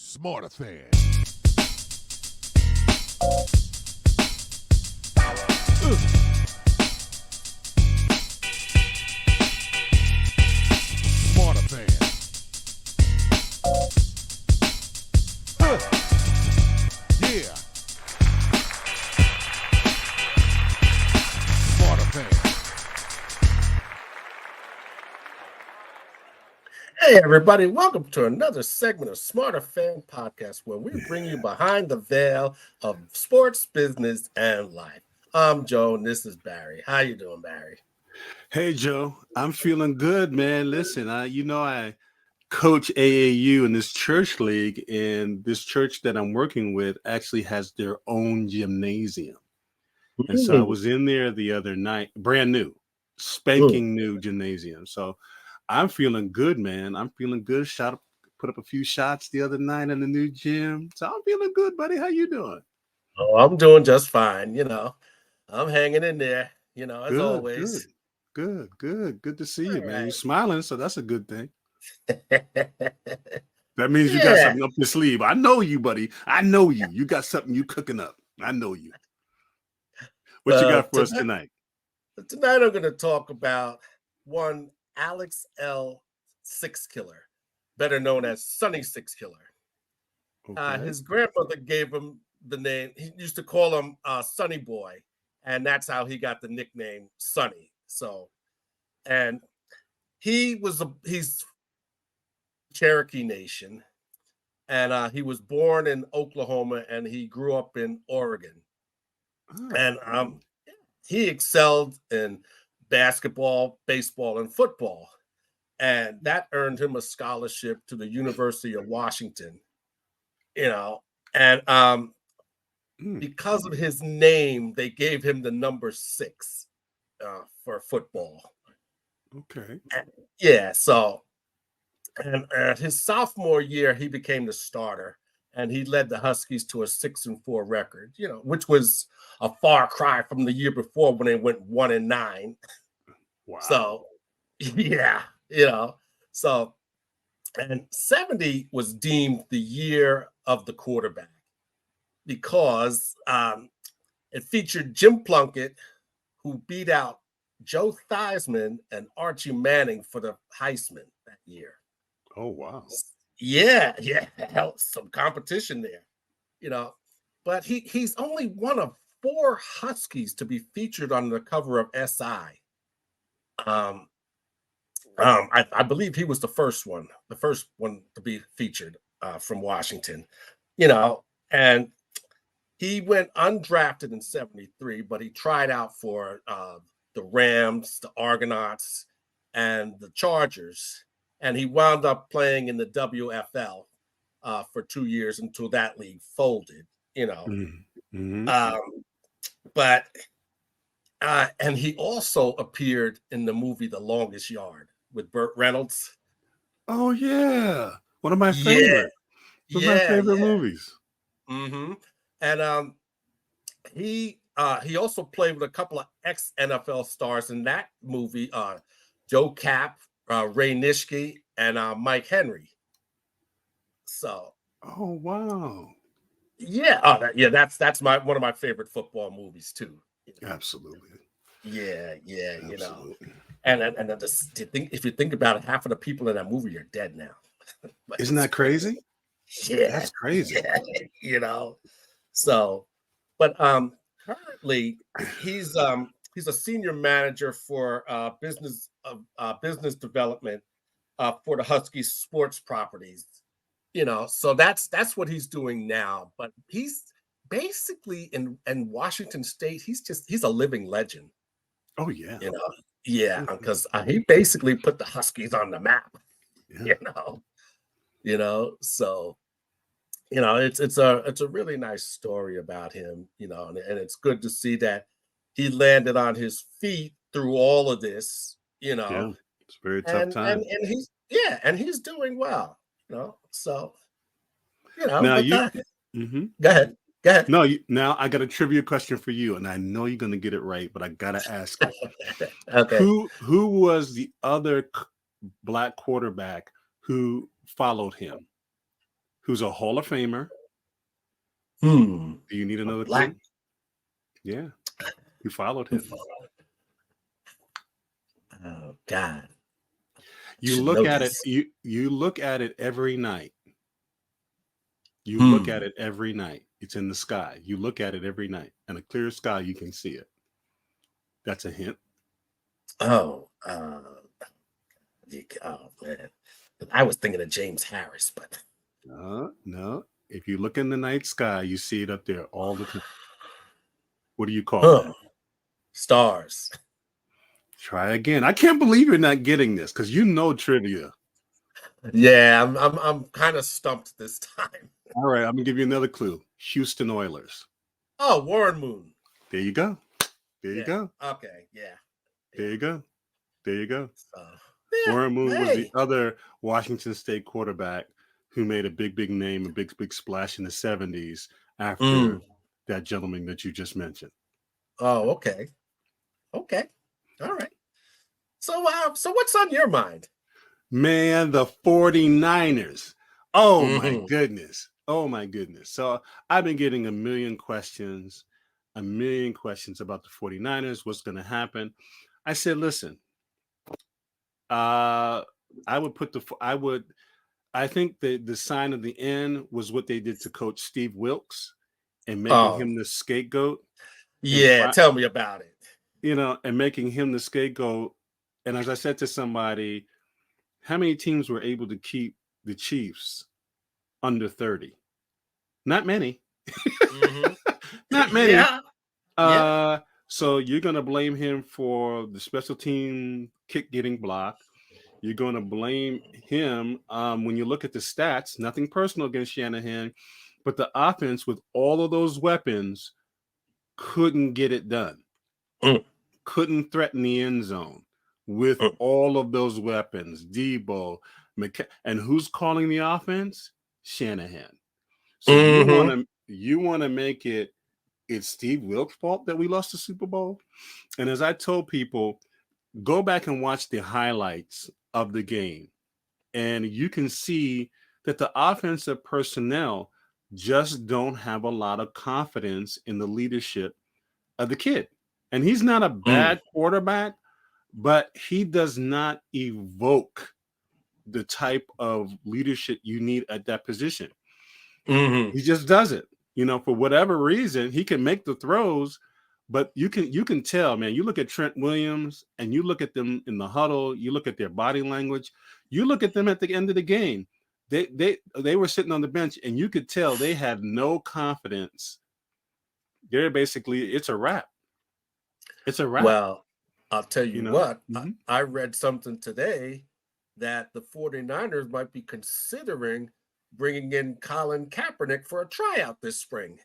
Smarterfan. Smarterfan. Yeah. Smarterfan. Hey, everybody, welcome to another segment of Smarterfan Podcast, where we bring you behind the veil of sports, business, and life. I'm Joe, and this is Barry. How you doing, Barry? Hey, Joe. I'm feeling good, man. Listen, I coach AAU in this church league, and this church that I'm working with actually has their own gymnasium. And so I was in there the other night, brand new, spanking new gymnasium. So I'm feeling good, man. I'm feeling good. Put up a few shots the other night in the new gym. So I'm feeling good, buddy. How you doing? Oh, I'm doing just fine. I'm hanging in there, as Good, always. Good to see you, All man. You're right. smiling, so that's a good thing. That means you got Yeah. something up your sleeve. I know you, buddy. I know you. You got something you cooking up. I know you. What you got for us tonight? Tonight I'm going to talk about one Alex Sixkiller, better known as Sonny Sixkiller. Okay. His grandmother gave him the name. He used to call him Sonny Boy, and that's how he got the nickname Sonny. So, and he's Cherokee Nation, and he was born in Oklahoma, and he grew up in Oregon. And he excelled in basketball, baseball, and football, and that earned him a scholarship to the University of Washington. And because of his name, they gave him the number 6 for football. Okay. So at his sophomore year, he became the starter, and he led the Huskies to a 6-4 record, which was a far cry from the year before when they went 1-9. Wow. So, So, and 70 was deemed the year of the quarterback because it featured Jim Plunkett, who beat out Joe Theismann and Archie Manning for the Heisman that year. Oh, wow. Yeah, some competition there, but he's only one of 4 Huskies to be featured on the cover of SI. I believe he was the first one to be featured from Washington, and he went undrafted in 73, but he tried out for the Rams, the Argonauts, and the Chargers. And he wound up playing in the WFL for 2 years until that league folded, Mm-hmm. And he also appeared in the movie The Longest Yard with Burt Reynolds. Oh, yeah. One of my favorite. One of my favorite movies. Mm-hmm. And he also played with a couple of ex-NFL stars in that movie, Joe Kapp, Ray Nitschke, and Mike Henry. So. Oh, wow. Yeah. That's one of my favorite football movies too. Absolutely. Yeah. Absolutely. And if you think about it, half of the people in that movie are dead now. Isn't that crazy? Yeah, that's crazy. So, but currently he's a senior manager for business development for the Huskies sports properties. So that's what he's doing now. But he's basically in Washington State. He's a living legend. Oh yeah. Because he basically put the Huskies on the map. Yeah. So it's a really nice story about him. And it's good to see that he landed on his feet through all of this. Yeah, it's a very tough time. And he's doing well. So now Go ahead. No, now I got a trivia question for you, and I know you're going to get it right, but I gotta ask it. Okay. Who was the other black quarterback who followed him? who's a Hall of Famer. Hmm. Do you need another Black. clue? Yeah. You followed him. Oh God. You Should look know at this. it, you look at it every night. You Hmm. look at it every night. It's in the sky. You look at it every night. In a clear sky, you can see it. That's a hint. Oh, oh man. I was thinking of James Harris, but No. If you look in the night sky, you see it up there all the time. What do you call huh. that? Stars. Try again. I can't believe you're not getting this because you know trivia. Yeah, I'm kind of stumped this time. All right, I'm gonna give you another clue. Houston Oilers. Oh, Warren Moon. There you go. There you Yeah. go. Okay, yeah. There you go. There you go. Yeah, Warren Moon was the hey. other Washington State quarterback who made a big name, a big splash in the 70s after that gentleman that you just mentioned. Oh, okay. Okay. All right. So what's on your mind? Man, the 49ers. Oh my Mhm. goodness. Oh my goodness. So I've been getting a million questions about the 49ers, what's going to happen. I said, listen, I think the sign of the end was what they did to Coach Steve Wilks and making Oh, him the scapegoat yeah. Tell me about it. and making him the scapegoat. And as I said to somebody, how many teams were able to keep the Chiefs under 30? Not many. Mhm. Not many. Yeah. Yeah. So you're going to blame him for the special team kick getting blocked. You're going to blame him when you look at the stats, nothing personal against Shanahan, but the offense with all of those weapons couldn't get it done. Mm. Couldn't threaten the end zone with all of those weapons. Debo, and who's calling the offense? Shanahan. So you want to make it's Steve Wilks' fault that we lost the Super Bowl? And as I told people, go back and watch the highlights of the game, and you can see that the offensive personnel just don't have a lot of confidence in the leadership of the kid. And he's not a bad quarterback, but he does not evoke the type of leadership you need at that position. He just doesn't. For whatever reason, he can make the throws, but you can tell, man. You look at Trent Williams and you look at them in the huddle, you look at their body language, you look at them at the end of the game. They were sitting on the bench and you could tell they had no confidence. They're basically, it's a wrap. It's a wrap. Well, I'll tell you what, Mm-hmm. I read something today that the 49ers might be considering bringing in Colin Kaepernick for a tryout this spring.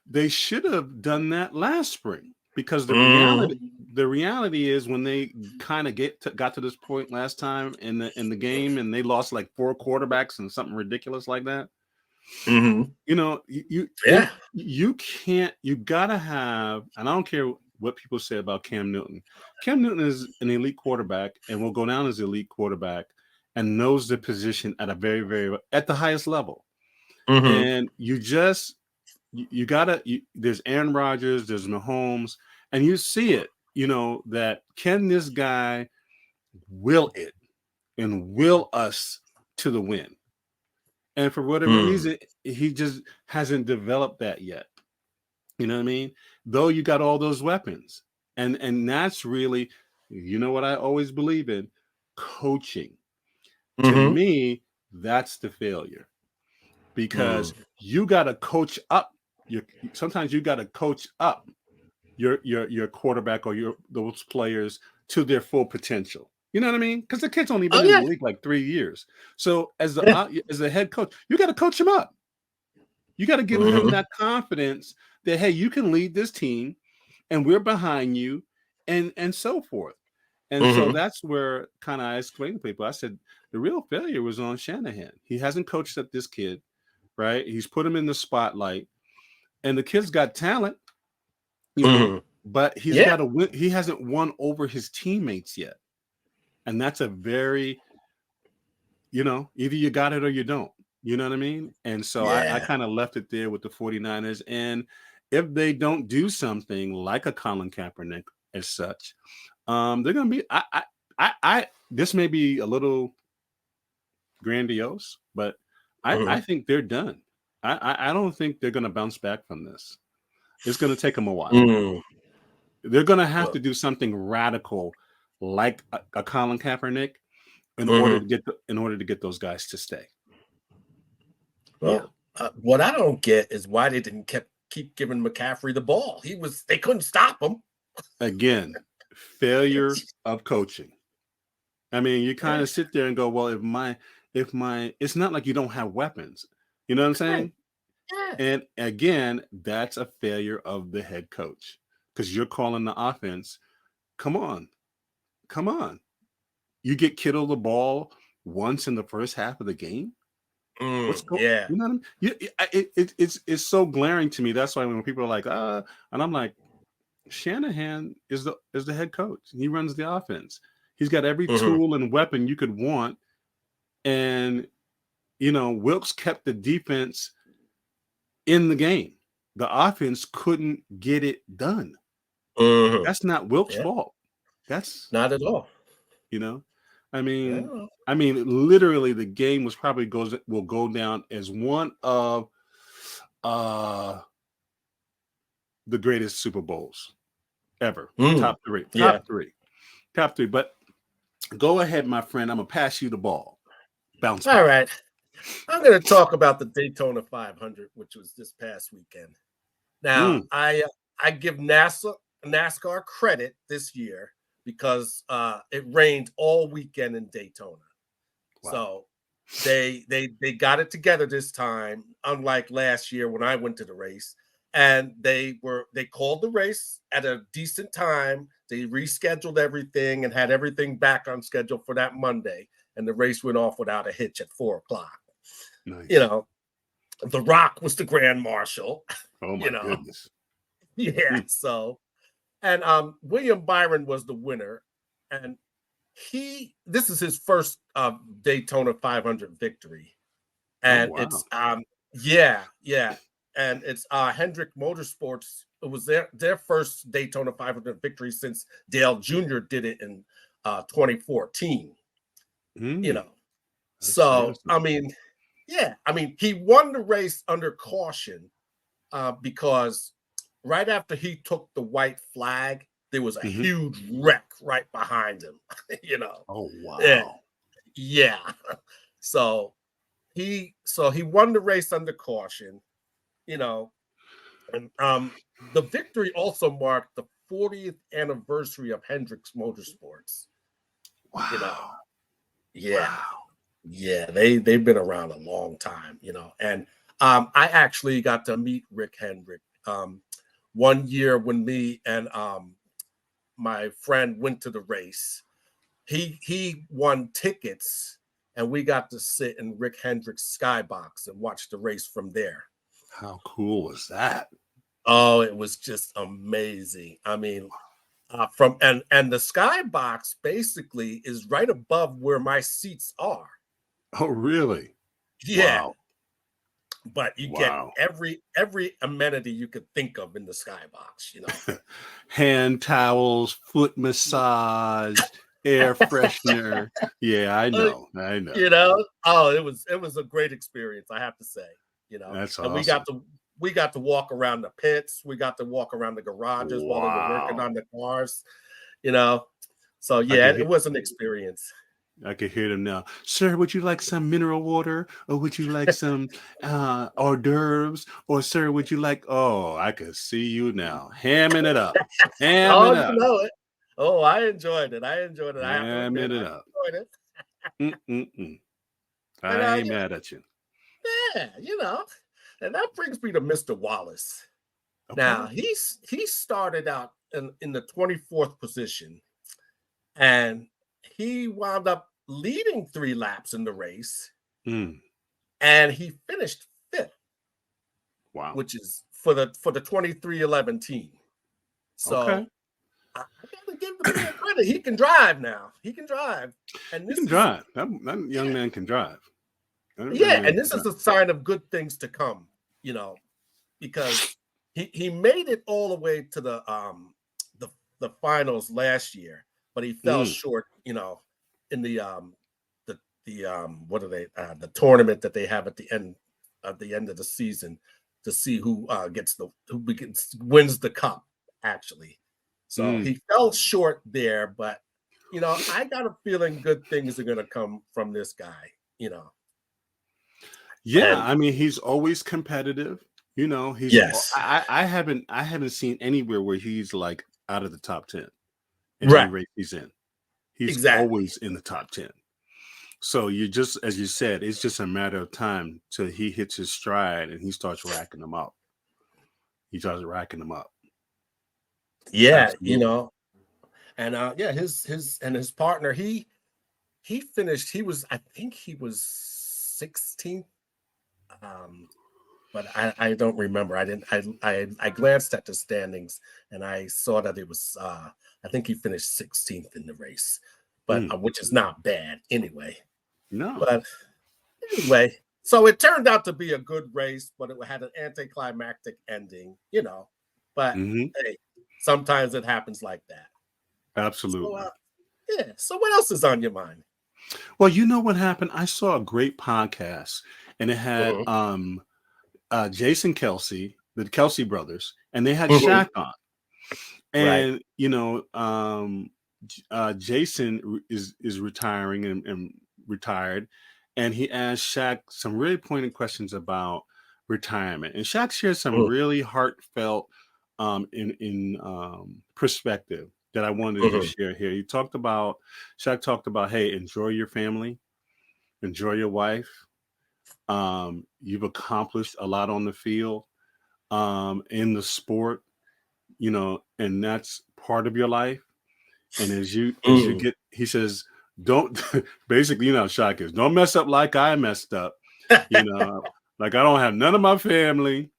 They should have done that last spring because the reality is when they kind of got to this point last time in the game and they lost like 4 quarterbacks and something ridiculous like that. You gotta have, and I don't care what people say about Cam Newton. Cam Newton is an elite quarterback and will go down as an elite quarterback and knows the position at a very, very at the highest level. And you gotta. There's Aaron Rodgers, there's Mahomes, and you see it. That can this guy will it and will us to the win? And for whatever reason, he just hasn't developed that yet. You know what I mean? Though you got all those weapons. And that's really, what I always believe in? Coaching. To me, that's the failure. Because you got to coach up. Sometimes you got to coach up your quarterback or those players to their full potential. You know what I mean? Because the kid's only been in the league like 3 years. So as the head coach, you got to coach him up. You got to give him that confidence that, hey, you can lead this team and we're behind you and so forth. And so that's where kind of I explained to people. I said, the real failure was on Shanahan. He hasn't coached up this kid, right? He's put him in the spotlight and the kid's got talent, but he's got to win. He hasn't won over his teammates yet. And that's a very, either you got it or you don't. You know what I mean? And so I Yeah. kind of left it there with the 49ers. And if they don't do something like a Colin Kaepernick as such, they're gonna be this may be a little grandiose, but I Mhm. think they're done. I don't think they're gonna bounce back from this. It's gonna take them a while. Mm. They're gonna have Well, to do something radical like a Colin Kaepernick mhm. in order to get those guys to stay. Yeah. Well, what I don't get is why they didn't keep giving McCaffrey the ball. They couldn't stop him. Again, failure of coaching. I mean, you kind Yeah, of sit there and go, well, if my it's not like you don't have weapons. You know what I'm right. saying? Yeah. And again, that's a failure of the head coach because you're calling the offense. Come on, come on. You get Kittle the ball once in the first half of the game. Yeah. You know what I mean? It's so glaring to me. That's why when people are like, and I'm like, Shanahan is the head coach. He runs the offense. He's got every Mhm. tool and weapon you could want. And Wilks kept the defense in the game. The offense couldn't get it done. Mhm. That's not Wilks' Yeah. fault. That's Not at all. you know, I mean, Yeah. literally, the game will go down as one of uh the greatest Super Bowls ever. Mm. Top three, Yeah. top three, top three. But go ahead, my friend. I'm gonna pass you the ball. Bounce All back. right. I'm going to talk about the Daytona 500, which was this past weekend. Now, Mm, I give NASCAR credit this year because it rained all weekend in Daytona. wow. So they got it together this time, unlike last year when I went to the race. And they called the race at a decent time. They rescheduled everything and had everything back on schedule for that Monday. And the race went off without a hitch at 4 o'clock. You Nice. know, The Rock was the grand marshal, Oh you my know. goodness. Yeah. Mm, So and William Byron was the winner. And this is his first Daytona 500 victory. oh And wow. it's yeah. And it's Hendrick Motorsports. It was their first Daytona 500 victory since Dale Jr. did it in 2014. You Mm, know, that's so awesome. he won the race under caution because right after he took the white flag, there was a Mhm. huge wreck right behind him. you know, Oh yeah, wow. yeah. So he won the race under caution. You know, and the victory also marked the 40th anniversary of Hendricks Motorsports. You know, Wow. yeah, Wow. yeah, they've been around a long time. And I actually got to meet Rick Hendrick one year when me and my friend went to the race. He won tickets, and we got to sit in Rick Hendrick's skybox and watch the race from there. How cool was that? Oh, it was just amazing. I mean, from and the skybox basically is right above where my seats are. Oh really? Yeah, Wow. but you get Wow. every amenity you could think of in the skybox. Hand towels, foot massage, air freshener. Yeah, I Uh, know. I know. oh, it was a great experience, I have to say. That's And awesome. we got to walk around the pits, we got to walk around the garages while they were working on Wow. the cars, you know. So I yeah, can it hear was an experience. I can hear them now. Sir, would you like some mineral water? Or would you like some hors d'oeuvres? Or sir, would you like I can see you now. Hamming it up. Oh, Hamming you up. know it. Oh, I enjoyed it. I enjoyed it. I have to admit, Hamming it I up. enjoyed it. Mm-mm-mm. And I ain't mad at you. yeah, and that brings me to Mr. Wallace. Now Okay. he started out in the 24th position, and he wound up leading 3 laps in the race, Mm, and he finished fifth, wow. which is for the 2311 team. Okay. So I gotta give the man credit. He can drive now. He can drive, and He this can is drive. That young man can drive. I don't Yeah, remember and this is a sign of good things to come, because he made it all the way to the finals last year, but he fell short, in the what are they the tournament that they have at the end of the season to see who wins the cup actually. So he fell short there, but I got a feeling good things are gonna come from this guy. Yeah, And I mean, he's always competitive. yes, I haven't seen anywhere where he's like out of the top 10 in any right, race he's in. He's exactly. always in the top 10. So you just, as you said, it's just a matter of time till he hits his stride and he starts racking them up. He starts racking them up. Yeah, Absolutely. and yeah, his partner, he finished, I think he was 16th. But I don't remember. I didn't I glanced at the standings and I saw that it was I think he finished 16th in the race, but Mm, which is not bad anyway. no. But anyway, so it turned out to be a good race, but it had an anticlimactic ending. But Hmm. hey, sometimes it happens like that. So Absolutely. yeah. So what else is on your mind? Well, you know what happened? I saw a great podcast and it had Mhm, Jason Kelsey, the Kelsey brothers, and they had mhm. Shaq on. Right. And Jason is retiring and retired, and he asked Shaq some really pointed questions about retirement. And Shaq shared some Mm, really heartfelt in perspective that I wanted to mhm, share here. Shaq talked about, hey, enjoy your family, enjoy your wife. You've accomplished a lot on the field, in the sport, and that's part of your life. And as you mm. get, he says, don't basically, Shaq is, don't mess up like I messed up. Like I don't have none of my family.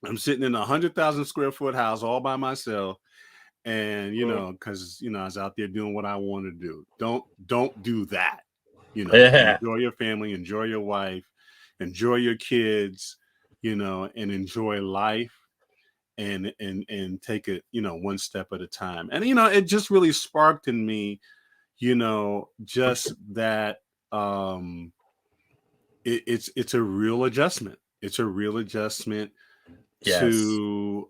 I'm sitting in a 100,000 square foot house all by myself. And, Mm. because, I was out there doing what I want to do. Don't do that. Yeah. Enjoy your family, enjoy your wife, enjoy your kids, and enjoy life and take it, one step at a time. And it just really sparked in me, just that it's a real adjustment. It's a real adjustment Yes. to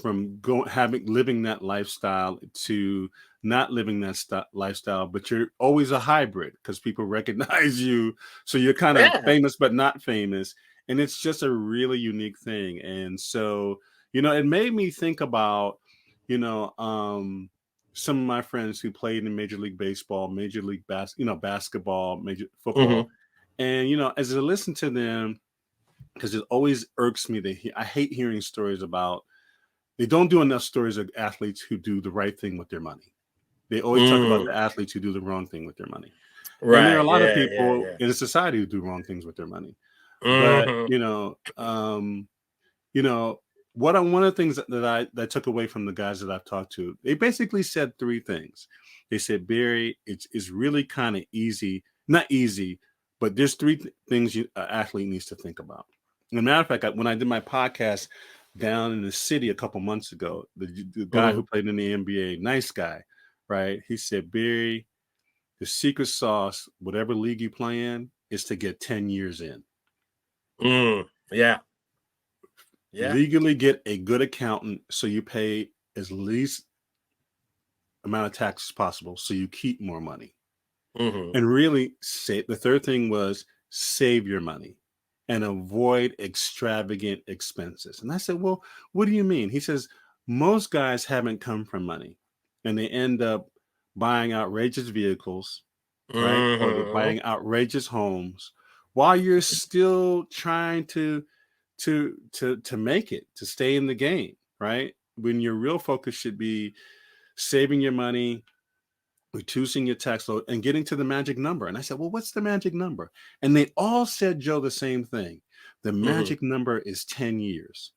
from living that lifestyle to not living that lifestyle, but you're always a hybrid because people recognize you, so you're kind of Yeah. famous but not famous, and it's just a really unique thing. And so it made me think about you know some of my friends who played in Major League Baseball, Major League basketball, Major football, Mhm. and as I listen to them, because it always irks me that I hate hearing stories about, they don't do enough stories of athletes who do the right thing with their money. They always talk about Mm. the athletes who do the wrong thing with their money. And there are a Right. lot of Yeah, yeah, people yeah. in society who do wrong things with their money. But, Mhm. you know, one of the things that I took away from the guys that I've talked to, they basically said three things. They said, Barry, it's really kind of easy, not easy, but there's three things an athlete needs to think about. As a matter of fact, when I did my podcast down in the city a couple months ago, the guy who Mhm. played in the NBA, nice guy, right? He said, Barry, the secret sauce, whatever league you play in, is to get 10 years in. Mm. Yeah. Yeah. Legally get a good accountant so you pay as least amount of tax as possible so you keep more money. Mhm. And really the third thing was save your money and avoid extravagant expenses. And I said, well, what do you mean? He says, most guys haven't come from money and they end up buying outrageous vehicles, right? Or they're Mhm. buying outrageous homes while you're still trying to make it, to stay in the game, right? When your real focus should be saving your money, reducing your tax load, and getting to the magic number. And I said, well, what's the magic number? And they all said, Joe, the same thing. The Mhm. magic number is 10 years.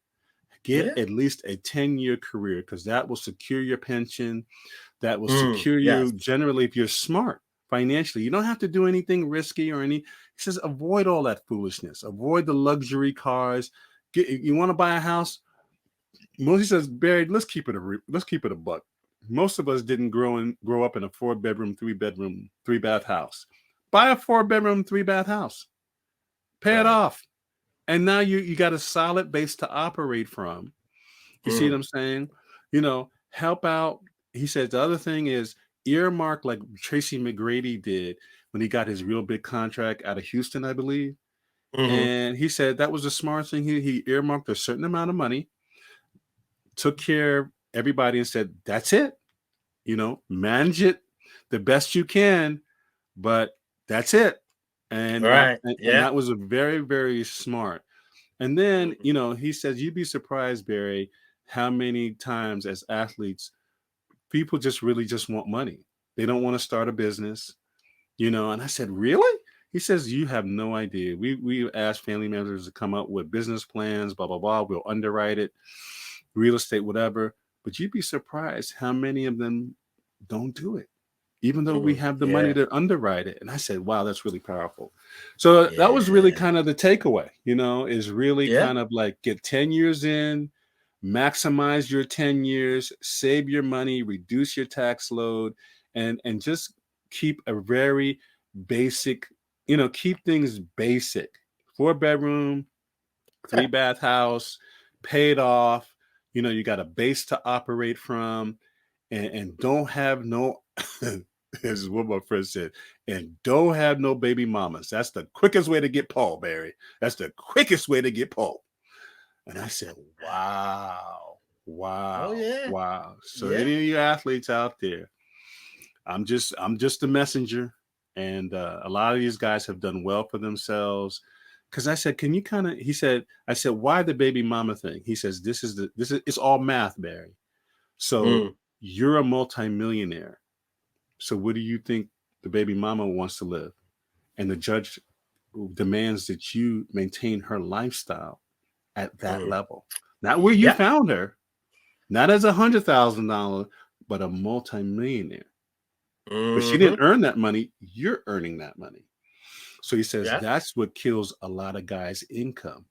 Get Yeah. at least a 10-year career because that will secure your pension. That will Mm. secure Yes. you generally if you're smart. financially. You don't have to do anything risky or any. He says, avoid all that foolishness. Avoid the luxury cars. You want to buy a house? He says, Barry, let's keep it a buck. Most of us didn't grow up in a 4-bedroom, 3-bedroom, 3-bath house. Buy a 4-bedroom, 3-bath house. Pay it off. And now you got a solid base to operate from. You see what I'm saying? Help out. He says the other thing is earmark like Tracy McGrady did when he got his real big contract out of Houston, I believe. And he said that was a smart thing. He earmarked a certain amount of money, took care of everybody and said, that's it. Manage it the best you can, but that's it. And, and that was a very, very smart. And then, he says, you'd be surprised, Barry, how many times as athletes, people just really just want money. They don't want to start a business, and I said, really? He says, you have no idea. We asked family members to come up with business plans, blah, blah, blah. We'll underwrite it, real estate, whatever. But you'd be surprised how many of them don't do it, even though we have the money to underwrite it. And I said, wow, that's really powerful. So that was really kind of the takeaway, is really kind of like get 10 years in, maximize your 10 years, save your money, reduce your tax load, and just keep a very basic, keep things basic. 4-bedroom, 3-bath house, paid off. You got a base to operate from, and don't have no, this is what my friend said, and don't have no baby mamas. That's the quickest way to get Paul, Barry. That's the quickest way to get Paul. And I said, wow. Wow. So any of you athletes out there, I'm just a messenger. And a lot of these guys have done well for themselves. Because I said, can you I said, why the baby mama thing? He says, it's all math, Barry. So you're a multimillionaire. So what do you think the baby mama wants to live? And the judge demands that you maintain her lifestyle at that level. Not where you found her, not as $100,000, but a multimillionaire. But she didn't earn that money. You're earning that money. So he says that's what kills a lot of guys' income,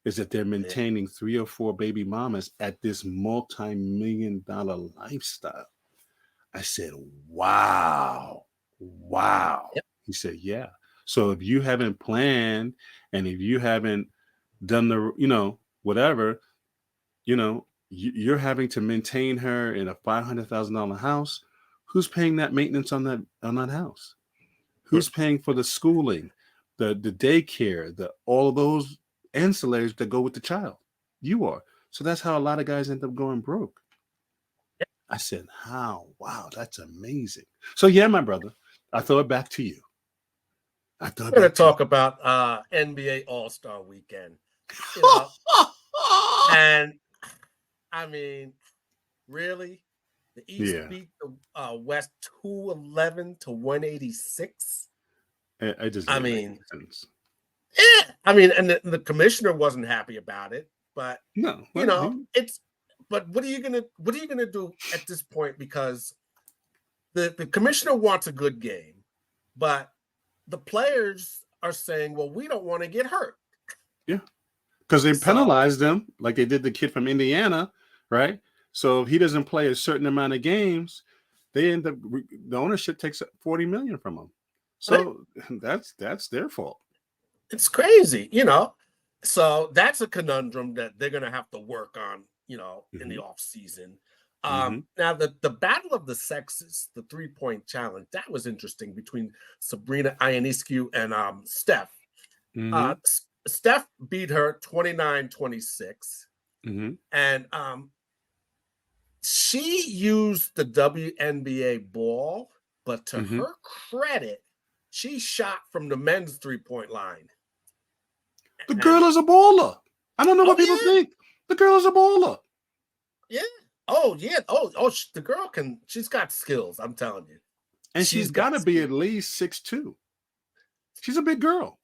is that they're maintaining 3 or 4 baby mamas at this multi-million-dollar lifestyle. I said, wow. Yep. He said, yeah. So if you haven't planned and if you haven't done the, whatever, you're having to maintain her in a $500,000 house. Who's paying that maintenance on that house? Who's paying for the schooling, the daycare, all of those ancillaries that go with the child? You are. So that's how a lot of guys end up going broke. I said, how? Wow, that's amazing. So yeah, my brother, I throw it back to you. We're going to talk about NBA All-Star Weekend. And I mean, really? The East beat the West 211 to 186. I mean, sense. And the commissioner wasn't happy about it, but no, it's. But what are you gonna do at this point? Because the commissioner wants a good game, but the players are saying, "Well, we don't want to get hurt." Yeah, because they penalized them like they did the kid from Indiana, right? So if he doesn't play a certain amount of games, they end up the ownership takes $40 million from him. So that's their fault. It's crazy, So that's a conundrum that they're gonna have to work on, in the off season. Now the battle of the sexes, the 3-point challenge, that was interesting between Sabrina Ionescu and Steph. Steph beat her 29-26, and she used the WNBA ball, but to her credit, she shot from the men's 3-point line. The girl is a baller. I don't know what people think. The girl is a baller. Yeah. Oh, yeah. Oh, the girl she's got skills, I'm telling you. And she's got to be at least 6'2". She's a big girl.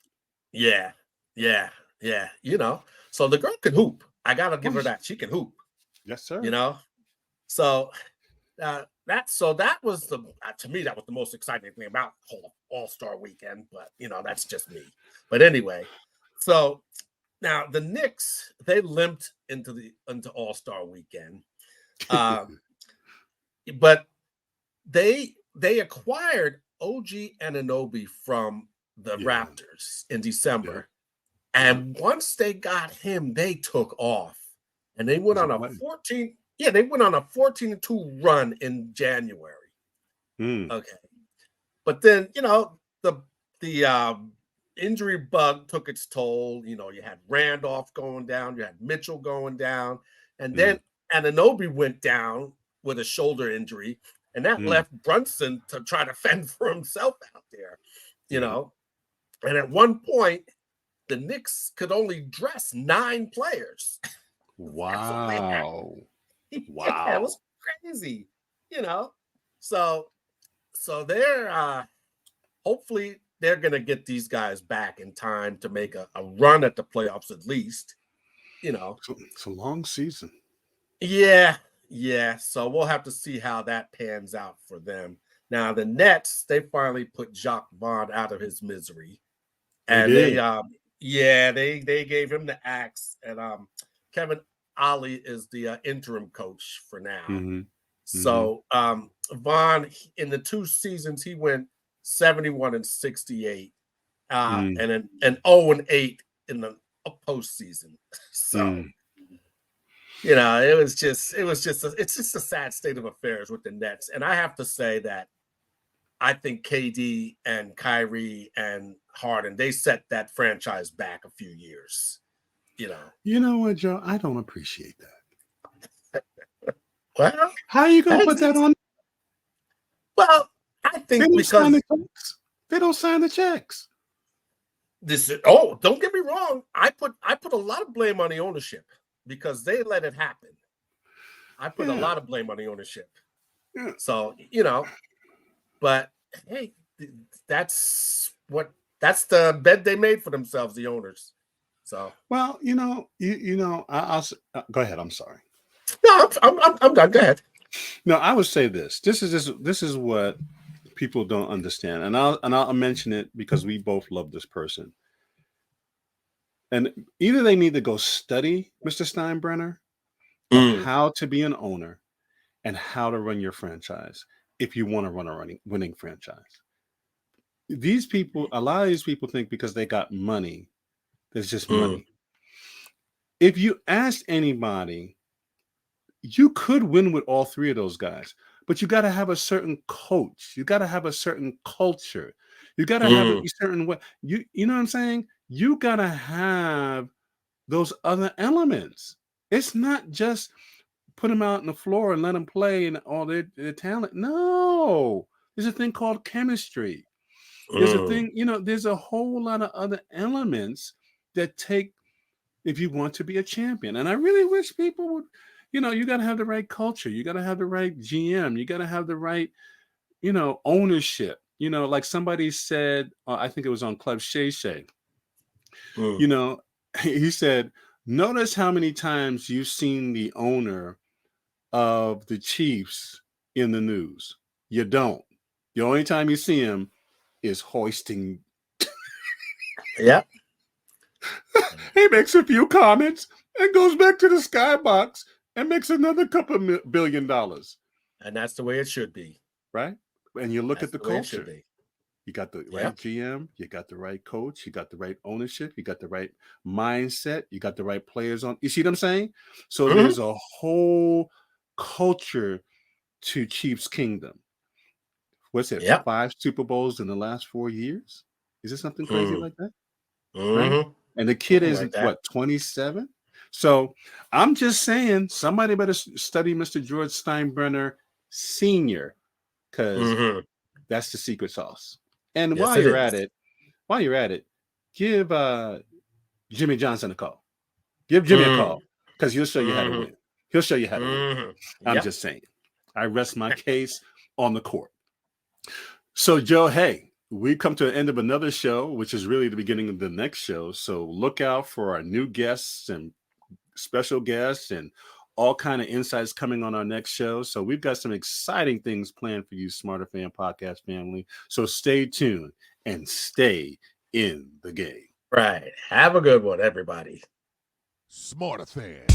Yeah. So the girl can hoop. I got to give her that. She can hoop. Yes, sir. So now that was the to me that was the most exciting thing about the whole All-Star weekend. But that's just me. But anyway, so now the Knicks, they limped into All-Star weekend, but they acquired OG Anunoby from the Raptors in December, and once they got him, they took off, and they went on a 14. Yeah, they went on a 14-2 run in January. Okay, but then the injury bug took its toll. You had Randolph going down, you had Mitchell going down, and then Anunoby went down with a shoulder injury, and that left Brunson to try to fend for himself out there. And at one point, the Knicks could only dress 9 players. Wow. Yeah, it was crazy, So they're hopefully they're gonna get these guys back in time to make a run at the playoffs at least. It's a long season. Yeah. So we'll have to see how that pans out for them. Now the Nets, they finally put Jacque Vaughn out of his misery, and they gave him the axe, and Kevin Ollie is the interim coach for now. So Vaughn, in the 2 seasons, he went 71-68, and 0-8 in the postseason. So it's just a sad state of affairs with the Nets. And I have to say that I think KD and Kyrie and Harden, they set that franchise back a few years. You know what, Joe? I don't appreciate that. Well, how are you going to put that on? Well, I think because they don't sign the checks. Don't get me wrong. I put a lot of blame on the ownership because they let it happen. I put a lot of blame on the ownership. Yeah. So, but hey, that's the bed they made for themselves, the owners. So, well, I'll go ahead. I'm sorry. No, I'm done. Go ahead. No, I would say this. This is what people don't understand, and I'll mention it because we both love this person. And either they need to go study Mr. Steinbrenner on how to be an owner and how to run your franchise if you want to run a winning franchise. These people, a lot of these people think because they got money, there's just money. If you ask anybody, you could win with all 3 of those guys, but you got to have a certain coach. You got to have a certain culture. You got to have a certain way. You know what I'm saying? You got to have those other elements. It's not just put them out on the floor and let them play and all their talent. No, there's a thing called chemistry. There's a thing, there's a whole lot of other elements that take if you want to be a champion. And I really wish people would, you got to have the right culture. You got to have the right GM. You got to have the right, ownership. Like somebody said, I think it was on Club Shay Shay. He said, notice how many times you've seen the owner of the Chiefs in the news. You don't. The only time you see him is hoisting. Yeah. He makes a few comments and goes back to the skybox and makes another couple of $1 billion. And that's the way it should be. Right? And you look at the culture. You got the right GM, you got the right coach, you got the right ownership, you got the right mindset, you got the right players on. You see what I'm saying? So there's a whole culture to Chiefs Kingdom. What's it? 5 Super Bowls in the last 4 years? Is it something crazy like that? Right? And the kid is what, 27? So I'm just saying somebody better study Mr. George Steinbrenner Sr. because that's the secret sauce. And while you're at it, give Jimmy Johnson a call. Give Jimmy a call because he'll show you how to win. He'll show you how to win. I'm just saying. I rest my case on the court. So, Joe, hey, we come to the end of another show, which is really the beginning of the next show. So look out for our new guests and special guests and all kind of insights coming on our next show. So we've got some exciting things planned for you, Smarterfan podcast family. So stay tuned and stay in the game. Right. Have a good one, everybody. Smarterfan.